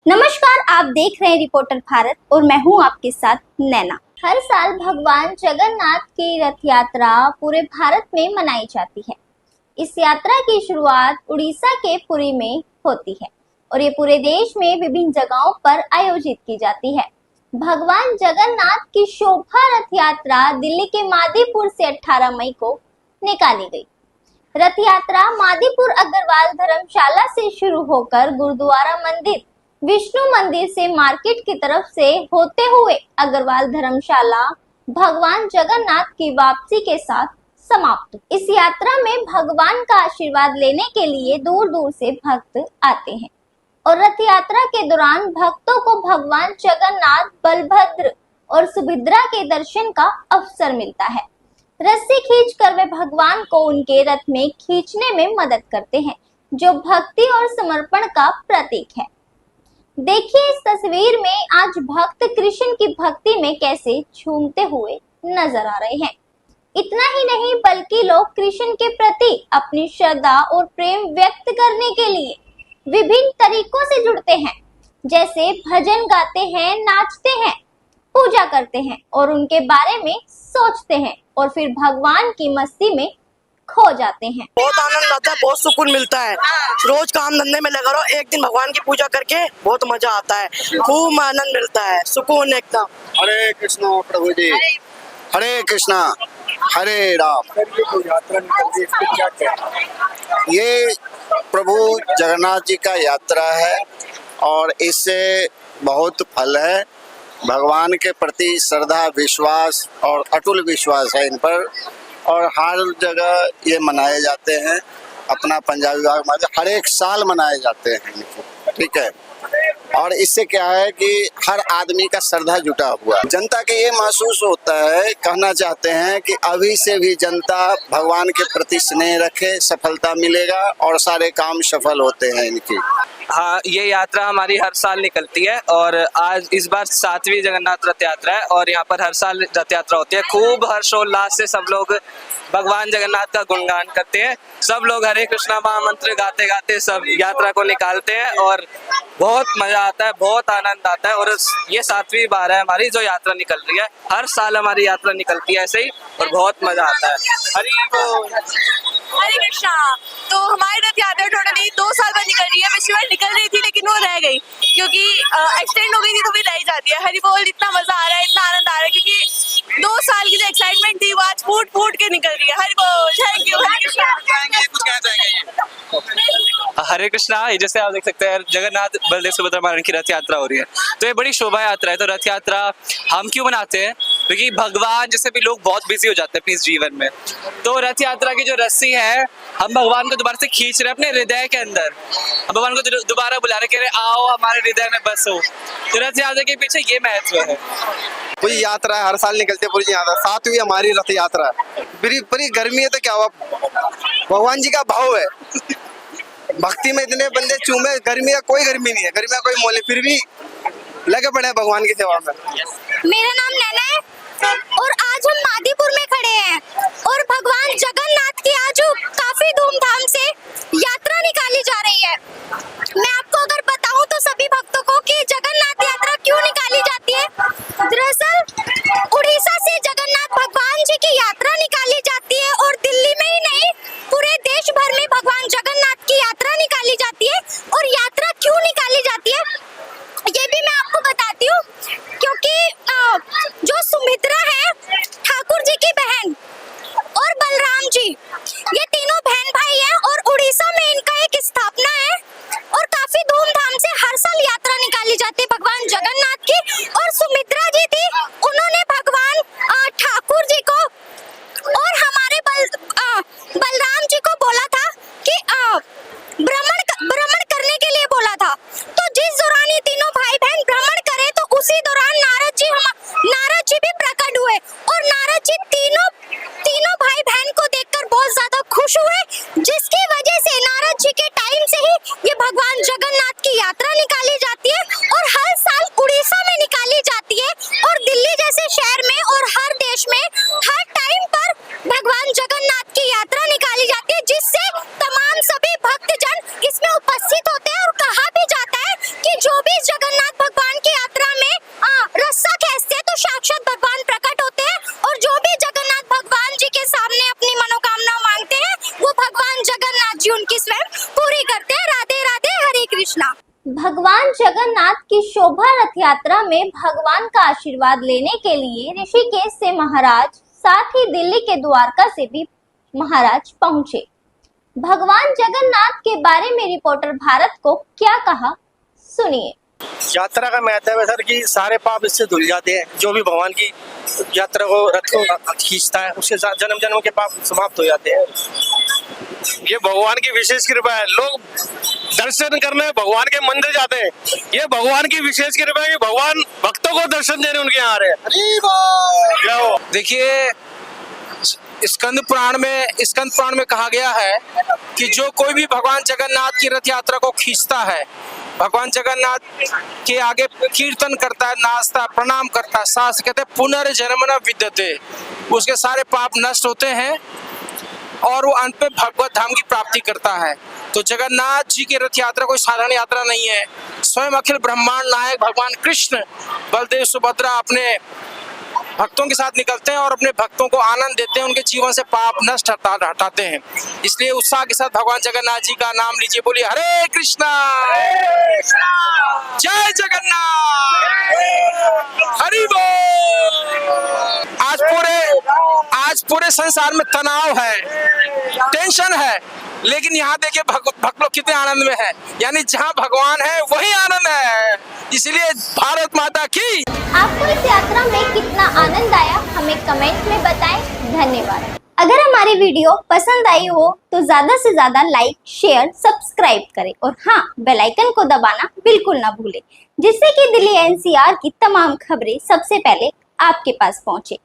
नमस्कार, आप देख रहे हैं रिपोर्टर भारत और मैं हूं आपके साथ नैना। हर साल भगवान जगन्नाथ की रथ यात्रा पूरे भारत में मनाई जाती है। इस यात्रा की शुरुआत उड़ीसा के पुरी में होती है और ये पूरे देश में विभिन्न जगहों पर आयोजित की जाती है। भगवान जगन्नाथ की शोभा रथ यात्रा दिल्ली के मादीपुर से 18 मई को निकाली गई। रथ यात्रा मादीपुर अग्रवाल धर्मशाला से शुरू होकर गुरुद्वारा मंदिर, विष्णु मंदिर से मार्केट की तरफ से होते हुए अग्रवाल धर्मशाला भगवान जगन्नाथ की वापसी के साथ समाप्त। इस यात्रा में भगवान का आशीर्वाद लेने के लिए दूर दूर से भक्त आते हैं और रथ यात्रा के दौरान भक्तों को भगवान जगन्नाथ, बलभद्र और सुभद्रा के दर्शन का अवसर मिलता है। रस्सी खींचकर वे भगवान को उनके रथ में खींचने में मदद करते हैं, जो भक्ति और समर्पण का प्रतीक है। देखिए इस तस्वीर में आज भक्त कृष्ण की भक्ति में कैसे झूमते हुए नजर आ रहे हैं। इतना ही नहीं बल्कि लोग कृष्ण के प्रति अपनी श्रद्धा और प्रेम व्यक्त करने के लिए विभिन्न तरीकों से जुड़ते हैं, जैसे भजन गाते हैं, नाचते हैं, पूजा करते हैं और उनके बारे में सोचते हैं और फिर भगवान की मस्ती में खो जाते हैं। बहुत आनंद आता है, बहुत सुकून मिलता है। रोज काम धंधे में लगा रहो, एक दिन भगवान की पूजा करके बहुत मजा आता है, खूब आनंद मिलता है, सुकून एकदम। हरे कृष्णा प्रभु जी, हरे कृष्णा हरे राम। यात्रा निकलती है, इसको क्या कहते हैं? ये प्रभु जगन्नाथ जी का यात्रा है और इससे बहुत फल है। भगवान के प्रति श्रद्धा, विश्वास और अटूट विश्वास है इन पर और हर जगह ये मनाए जाते हैं। अपना पंजाबी विभाग में हर एक साल मनाए जाते हैं इनको, ठीक है। और इससे क्या है कि हर आदमी का श्रद्धा जुटा हुआ है। जनता के ये महसूस होता है, कहना चाहते हैं कि अभी से भी जनता भगवान के प्रति स्नेह रखे, सफलता मिलेगा और सारे काम सफल होते हैं इनकी। हाँ, ये यात्रा हमारी हर साल निकलती है और आज इस बार 7वीं जगन्नाथ रथ यात्रा है और यहाँ पर हर साल रथ यात्रा होती है। खूब हर्षोल्लास से सब लोग भगवान जगन्नाथ का गुणगान करते हैं। सब लोग हरे कृष्णा महामंत्र गाते गाते सब यात्रा को निकालते हैं और बहुत मजा आता है, बहुत आनंद आता है। और ये 7वीं बार है हमारी जो यात्रा निकल रही है। हर साल हमारी यात्रा निकलती है ऐसे ही और बहुत मजा आता है। हरे कृष्णा। तो हमारी रथ यात्रा टोटली 2 साल बाद निकल रही है। पिछली बार निकल रही थी लेकिन वो रह गई क्योंकि एक्सटेंड हो गई थी, तो भी रह जाती है। हरि बोल, इतना मजा आ रहा है, इतना आनंद आ रहा है क्योंकि 2 साल की जो एक्साइटमेंट थी वो आज फूट फूट के निकल रही है। हरि बोल, थैंक यू। हरे कृष्णा। हरे कृष्णा। जैसे आप देख सकते हैं जगन्नाथ, बलदेव, सुभद्रा महारानी की रथ यात्रा हो रही है, तो ये बड़ी शोभा यात्रा है। तो रथ यात्रा हम क्यों मनाते हैं? क्योंकि भगवान जैसे भी लोग बहुत बिजी हो जाते हैं अपने जीवन में, तो रथ यात्रा की जो रस्सी है हम भगवान को दोबारा से खींच रहे हैं अपने हृदय के अंदर। हम भगवान को दोबारा बुला रहे, कह रहे आओ हमारे हृदय में बसो। तो रथ यात्रा के पीछे ये महत्व है। पूरी यात्रा है, हर साल निकलते हैं पूरी यात्रा। 7वीं हमारी रथ यात्रा है। पूरी गर्मी है तो क्या हुआ, भगवान जी का भाव है। भक्ति में इतने बंदे चूमे, गर्मी का कोई गर्मी नहीं है, गर्मी का कोई मोल नहीं, फिर भी लगे पड़े हैं भगवान की सेवा में। मेरा नाम नैना है और आज हम मादीपुर में खड़े हैं और भगवान जगन्नाथ की आज काफी धूमधाम से यात्रा निकाली जा रही है। मैं आपको अगर बताऊं तो सभी भक्तों को कि जगन्नाथ यात्रा क्यों निकाली जाती है, दरअसल उड़ीसा से जगन्नाथ भगवान जी की यात्रा निकाली जाती है और दिल्ली में ही नहीं पूरे देश भर में भगवान जगन्नाथ की यात्रा निकाली जाती है। और यात्रा क्यों निकाली जाती है ये भी मैं आपको बताती हूँ, क्योंकि जो सुमित्रा है, ठाकुर जी की बहन, और बलराम जी, ये तीनों बहन भाई हैं और उड़ीसा में इनका एक स्थापना है और काफी धूमधाम से हर साल यात्रा निकाली जाती है भगवान जगन्नाथ की। और सुमित्रा जी थी, उन्होंने भगवान ठाकुर जी को और हमारे बलराम जी को बोला था कि भ्रमण करने के लिए बोला था। तो जिस दौरान ये तीनों भाई बहन जगन्नाथ भगवान की यात्रा में रस्सा खींचते हैं तो साक्षात भगवान प्रकट होते हैं और जो भी जगन्नाथ भगवान जी के सामने अपनी मनोकामना मांगते हैं वो भगवान जगन्नाथ जी उनकी स्वयं पूरी करते हैं। राधे राधे, हरे कृष्णा। भगवान जगन्नाथ की शोभा रथ यात्रा में भगवान का आशीर्वाद लेने के लिए ऋषिकेश से महाराज, साथ ही दिल्ली के द्वारका से भी महाराज पहुंचे। भगवान जगन्नाथ के बारे में रिपोर्टर भारत को क्या कहा, सुनिए। यात्रा का महत्व है सर कि सारे पाप इससे धुल जाते हैं। जो भी भगवान की यात्रा को रथ को खींचता है उसके साथ जन्म जन्म के पाप समाप्त हो जाते हैं। ये भगवान की विशेष कृपा है। लोग दर्शन करने भगवान के मंदिर जाते हैं, ये भगवान की विशेष कृपा है कि भगवान भक्तों को दर्शन देने उनके यहाँ आ रहे हैं। देखिए स्कंद पुराण में कहा गया है कि जो कोई भी भगवान जगन्नाथ की रथ यात्रा को खींचता है, भगवान जगन्नाथ के आगे कीर्तन करता है, नाचता, प्रणाम करता है, सास कहते हैं पुनर्जन्म न विद्यते, उसके सारे पाप नष्ट होते हैं और वो अंत में भगवत धाम की प्राप्ति करता है। तो जगन्नाथ जी की रथ यात्रा कोई साधारण यात्रा नहीं है। स्वयं अखिल ब्रह्मांड नायक भगवान कृष्ण, बलदेव, सुभद्रा अपने भक्तों के साथ निकलते हैं और अपने भक्तों को आनंद देते हैं, उनके जीवन से पाप नष्ट हटाते हैं। इसलिए उत्साह के साथ भगवान जगन्नाथ जी का नाम लीजिए, बोलिए हरे कृष्णा, जय जगन्नाथ, हरि बोल। आज पूरे संसार में तनाव है, टेंशन है, लेकिन यहाँ देखिए भक्त लोग कितने आनंद में है। यानी जहाँ भगवान है वही आनंद है। इसलिए भारत माता की। आपको इस यात्रा में कितना आनंद आया हमें कमेंट में बताएं। धन्यवाद। अगर हमारी वीडियो पसंद आई हो तो ज्यादा से ज्यादा लाइक, शेयर, सब्सक्राइब करें और हाँ, बेल आइकन को दबाना बिल्कुल ना भूलें, जिससे कि दिल्ली एनसीआर की तमाम खबरें सबसे पहले आपके पास पहुंचे।